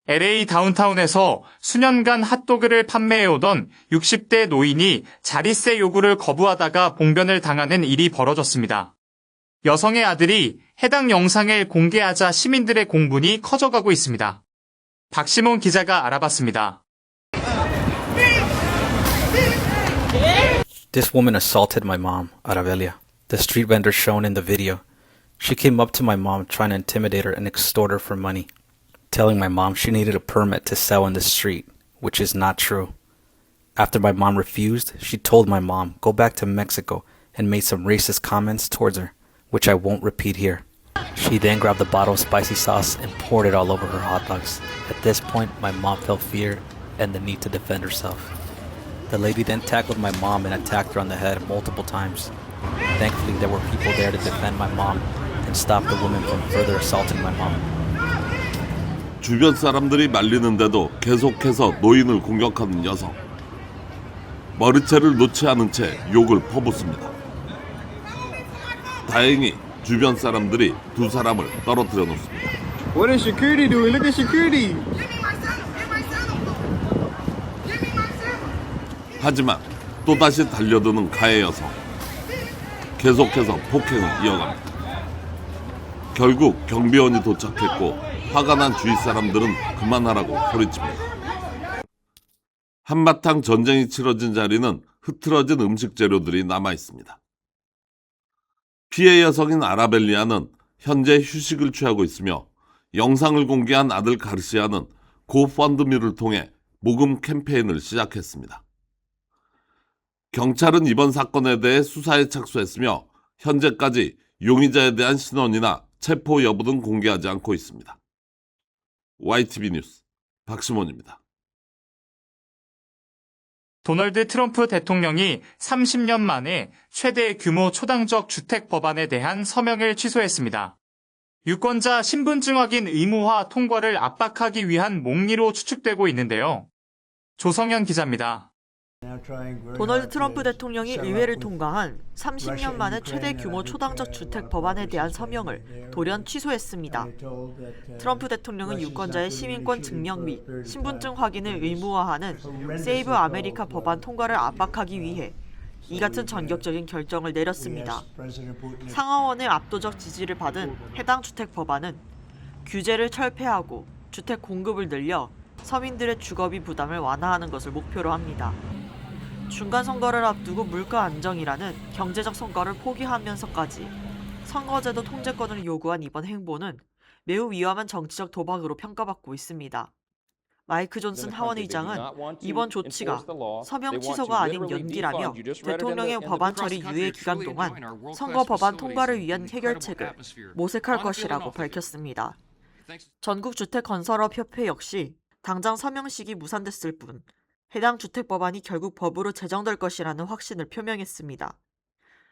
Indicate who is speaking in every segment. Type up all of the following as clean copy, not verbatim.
Speaker 1: LA 다운타운에서 수년간 핫도그를 판매해오던 60대 노인이 자릿세 요구를 거부하다가 봉변을 당하는 일이 벌어졌습니다. 여성의 아들이 해당 영상을 공개하자 시민들의 공분이 커져가고 있습니다. 박시몬 기자가 알아봤습니다.
Speaker 2: This woman assaulted my mom, Arabelia, the street vendor shown in the video. She came up to my mom trying to intimidate her and extort her for money, telling my mom she needed a permit to sell in the street, which is not true. After my mom refused, she told my mom go back to Mexico and made some racist comments towards her, which I won't repeat here. She then grabbed a bottle of spicy sauce and poured it all over her hot dogs. At this point, my mom felt fear and the need to defend herself. The lady then tackled my mom and attacked her on the head multiple times. Thankfully, there were people there to defend my mom and stop the woman from further assaulting my mom.
Speaker 3: 주변 사람들이 말리는데도 계속해서 노인을 공격하는 여성. 머리채를 놓지 않은 채 욕을 퍼붓습니다. 다행히 주변 사람들이 두 사람을 떨어뜨려 놓습니다.
Speaker 4: What is security doing? Look at security.
Speaker 3: 하지만 또다시 달려드는 가해 여성. 계속해서 폭행을 이어갑니다. 결국 경비원이 도착했고 화가 난 주위 사람들은 그만하라고 소리칩니다. 한바탕 전쟁이 치러진 자리는 흐트러진 음식 재료들이 남아 있습니다. 피해 여성인 아라벨리아는 현재 휴식을 취하고 있으며 영상을 공개한 아들 가르시아는 고펀드미를 통해 모금 캠페인을 시작했습니다. 경찰은 이번 사건에 대해 수사에 착수했으며 현재까지 용의자에 대한 신원이나 체포 여부 등 공개하지 않고 있습니다. YTV 뉴스 박시몬입니다.
Speaker 1: 도널드 트럼프 대통령이 30년 만에 최대 규모 초당적 주택 법안에 대한 서명을 취소했습니다. 유권자 신분증 확인 의무화 통과를 압박하기 위한 몽리로 추측되고 있는데요. 조성현 기자입니다.
Speaker 5: 도널드 트럼프 대통령이 의회를 통과한 30년 만에 최대 규모 초당적 주택 법안에 대한 서명을 돌연 취소했습니다. 트럼프 대통령은 유권자의 시민권 증명 및 신분증 확인을 의무화하는 세이브 아메리카 법안 통과를 압박하기 위해 이 같은 전격적인 결정을 내렸습니다. 상하원의 압도적 지지를 받은 해당 주택 법안은 규제를 철폐하고 주택 공급을 늘려 서민들의 주거비 부담을 완화하는 것을 목표로 합니다. 중간 선거를 앞두고 물가 안정이라는 경제적 성과를 포기하면서까지 선거제도 통제권을 요구한 이번 행보는 매우 위험한 정치적 도박으로 평가받고 있습니다. 마이크 존슨 하원 의장은 이번 조치가 서명 취소가 아닌 연기라며 대통령의 법안 처리 유예 기간 동안 선거 법안 통과를 위한 해결책을 모색할 것이라고 밝혔습니다. 전국주택건설업협회 역시 당장 서명식이 무산됐을 뿐 해당 주택 법안이 결국 법으로 제정될 것이라는 확신을 표명했습니다.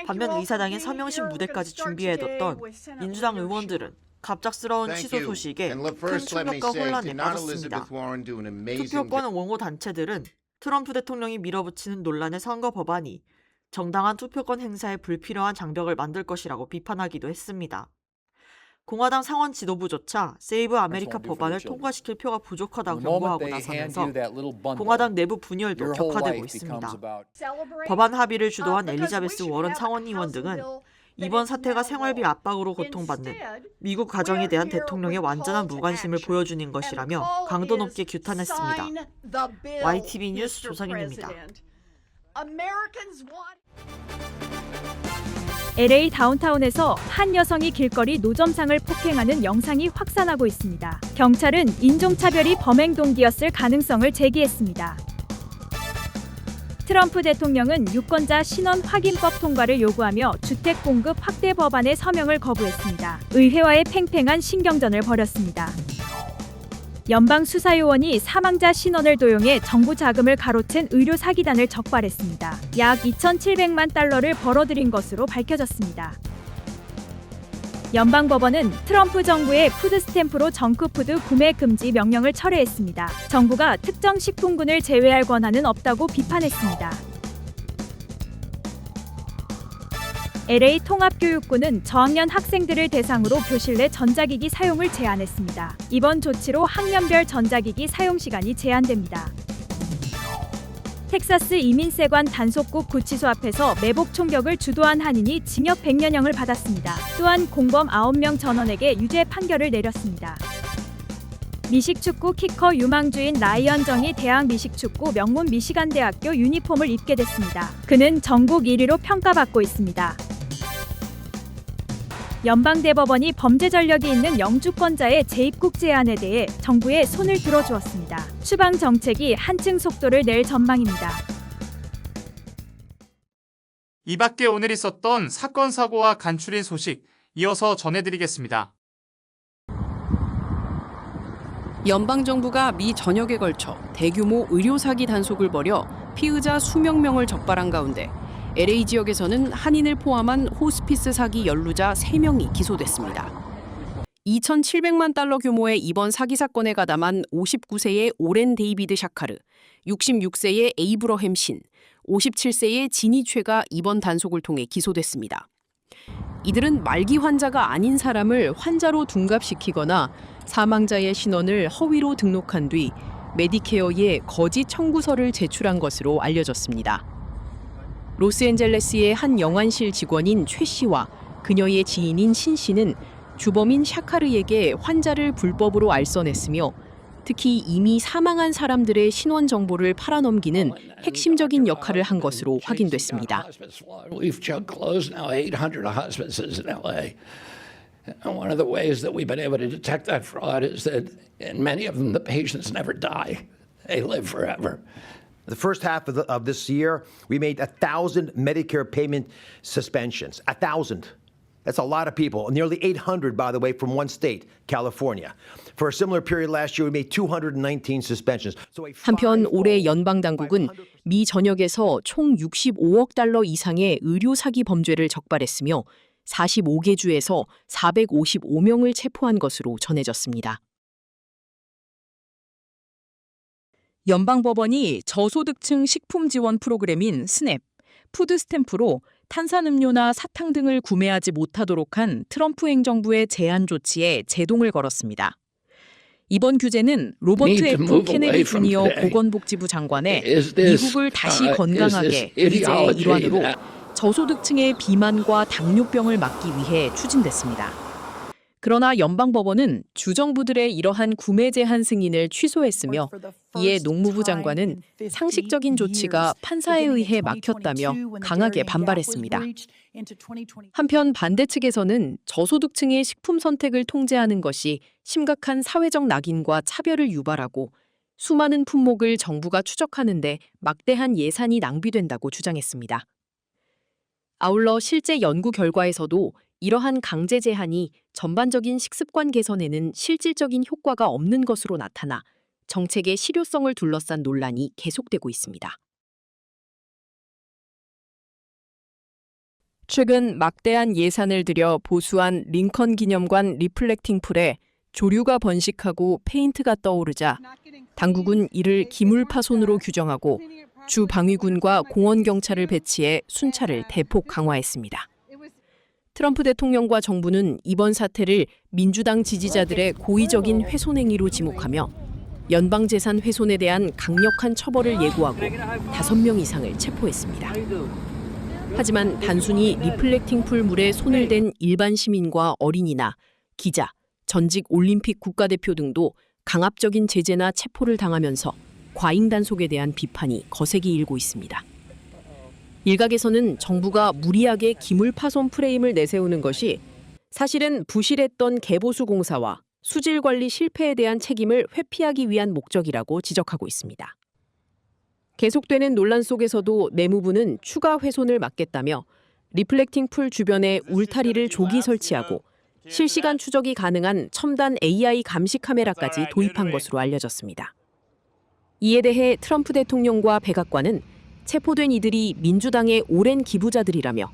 Speaker 5: 반면 의사당의 서명식 무대까지 준비해뒀던 민주당 의원들은 갑작스러운 취소 소식에 큰 충격과 혼란에 빠졌습니다. 투표권 옹호 단체들은 트럼프 대통령이 밀어붙이는 논란의 선거 법안이 정당한 투표권 행사에 불필요한 장벽을 만들 것이라고 비판하기도 했습니다. 공화당 상원 지도부조차 세이브 아메리카 법안을 통과시킬 표가 부족하다고 경고하고 나서면서 공화당 내부 분열도 격화되고 있습니다. 법안 합의를 주도한 엘리자베스 워런 상원의원 등은 이번 사태가 생활비 압박으로 고통받는 미국 가정에 대한 대통령의 완전한 무관심을 보여주는 것이라며 강도 높게 규탄했습니다. YTV 뉴스 조성현입니다.
Speaker 6: LA 다운타운에서 한 여성이 길거리 노점상을 폭행하는 영상이 확산하고 있습니다. 경찰은 인종차별이 범행 동기였을 가능성을 제기했습니다. 트럼프 대통령은 유권자 신원 확인법 통과를 요구하며 주택 공급 확대 법안의 서명을 거부했습니다. 의회와의 팽팽한 신경전을 벌였습니다. 연방수사요원이 사망자 신원을 도용해 정부 자금을 가로챈 의료 사기단을 적발했습니다. 약 2,700만 달러를 벌어들인 것으로 밝혀졌습니다. 연방법원은 트럼프 정부의 푸드스탬프로 정크푸드 구매 금지 명령을 철회했습니다. 정부가 특정 식품군을 제외할 권한은 없다고 비판했습니다. LA 통합교육부는 저학년 학생들을 대상으로 교실 내 전자기기 사용을 제한했습니다. 이번 조치로 학년별 전자기기 사용 시간이 제한됩니다. 텍사스 이민세관 단속국 구치소 앞에서 매복 총격을 주도한 한인이 징역 100년형을 받았습니다. 또한 공범 9명 전원에게 유죄 판결을 내렸습니다. 미식축구 키커 유망주인 라이언 정이 대학 미식축구 명문 미시간대학교 유니폼을 입게 됐습니다. 그는 전국 1위로 평가받고 있습니다. 연방대법원이 범죄 전력이 있는 영주권자의 재입국 제한에 대해 정부에 손을 들어주었습니다. 추방 정책이 한층 속도를 낼 전망입니다.
Speaker 1: 이 밖에 오늘 있었던 사건 사고와 간추린 소식 이어서 전해드리겠습니다.
Speaker 7: 연방정부가 미 전역에 걸쳐 대규모 의료 사기 단속을 벌여 피의자 수백 명을 적발한 가운데 LA 지역에서는 한인을 포함한 호스피스 사기 연루자 3명이 기소됐습니다. 2,700만 달러 규모의 이번 사기 사건에 가담한 59세의 오렌 데이비드 샤카르, 66세의 에이브러햄 신, 57세의 지니 최가 이번 단속을 통해 기소됐습니다. 이들은 말기 환자가 아닌 사람을 환자로 둔갑시키거나 사망자의 신원을 허위로 등록한 뒤 메디케어에 거짓 청구서를 제출한 것으로 알려졌습니다. 로스앤젤레스의 한 영안실 직원인 최 씨와 그녀의 지인인 신 씨는 주범인 샤카르에게 환자를 불법으로 알선했으며 특히 이미 사망한 사람들의 신원 정보를 팔아넘기는 핵심적인 역할을 한 것으로 확인됐습니다.
Speaker 8: We've closed now 800 hospices in LA. And one of the ways that we've been able to detect that fraud is that in many of them the patients never die. They live forever.
Speaker 9: The first half of this year, we made 1,000 Medicare payment suspensions. 1,000. That's a lot of people. Nearly 800, by the way, from one state, California. For a similar period last year, we made 219 suspensions.
Speaker 7: 한편 올해 연방 당국은 미 전역에서 총 65억 달러 이상의 의료 사기 범죄를 적발했으며 45개 주에서 455명을 체포한 것으로 전해졌습니다. 연방법원이 저소득층 식품 지원 프로그램인 스냅, 푸드 스탬프로 탄산음료나 사탕 등을 구매하지 못하도록 한 트럼프 행정부의 제한 조치에 제동을 걸었습니다. 이번 규제는 로버트 F. 케네디 주니어 보건복지부 장관의 미국을 다시 건강하게 의제의 일환으로 저소득층의 비만과 당뇨병을 막기 위해 추진됐습니다. 그러나 연방법원은 주정부들의 이러한 구매 제한 승인을 취소했으며 이에 농무부 장관은 상식적인 조치가 판사에 의해 막혔다며 강하게 반발했습니다. 한편 반대 측에서는 저소득층의 식품 선택을 통제하는 것이 심각한 사회적 낙인과 차별을 유발하고 수많은 품목을 정부가 추적하는 데 막대한 예산이 낭비된다고 주장했습니다. 아울러 실제 연구 결과에서도 이러한 강제 제한이 전반적인 식습관 개선에는 실질적인 효과가 없는 것으로 나타나 정책의 실효성을 둘러싼 논란이 계속되고 있습니다. 최근 막대한 예산을 들여 보수한 링컨 기념관 리플렉팅 풀에 조류가 번식하고 페인트가 떠오르자 당국은 이를 기물 파손으로 규정하고 주 방위군과 공원 경찰을 배치해 순찰을 대폭 강화했습니다. 트럼프 대통령과 정부는 이번 사태를 민주당 지지자들의 고의적인 훼손행위로 지목하며 연방재산 훼손에 대한 강력한 처벌을 예고하고 5명 이상을 체포했습니다. 하지만 단순히 리플렉팅 풀 물에 손을 댄 일반 시민과 어린이나 기자, 전직 올림픽 국가대표 등도 강압적인 제재나 체포를 당하면서 과잉 단속에 대한 비판이 거세게 일고 있습니다. 일각에서는 정부가 무리하게 기물 파손 프레임을 내세우는 것이 사실은 부실했던 개보수 공사와 수질 관리 실패에 대한 책임을 회피하기 위한 목적이라고 지적하고 있습니다. 계속되는 논란 속에서도 내무부는 추가 훼손을 막겠다며 리플렉팅 풀 주변에 울타리를 조기 설치하고 실시간 추적이 가능한 첨단 AI 감시 카메라까지 도입한 것으로 알려졌습니다. 이에 대해 트럼프 대통령과 백악관은 체포된 이들이 민주당의 오랜 기부자들이라며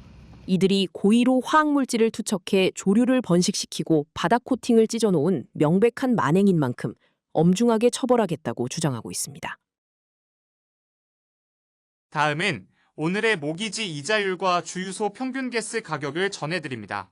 Speaker 7: 이들이 고의로 화학물질을 투척해 조류를 번식시키고 바닥 코팅을 찢어놓은 명백한 만행인 만큼 엄중하게 처벌하겠다고 주장하고 있습니다.
Speaker 1: 다음은 오늘의 모기지 이자율과 주유소 평균 가스 가격을 전해드립니다.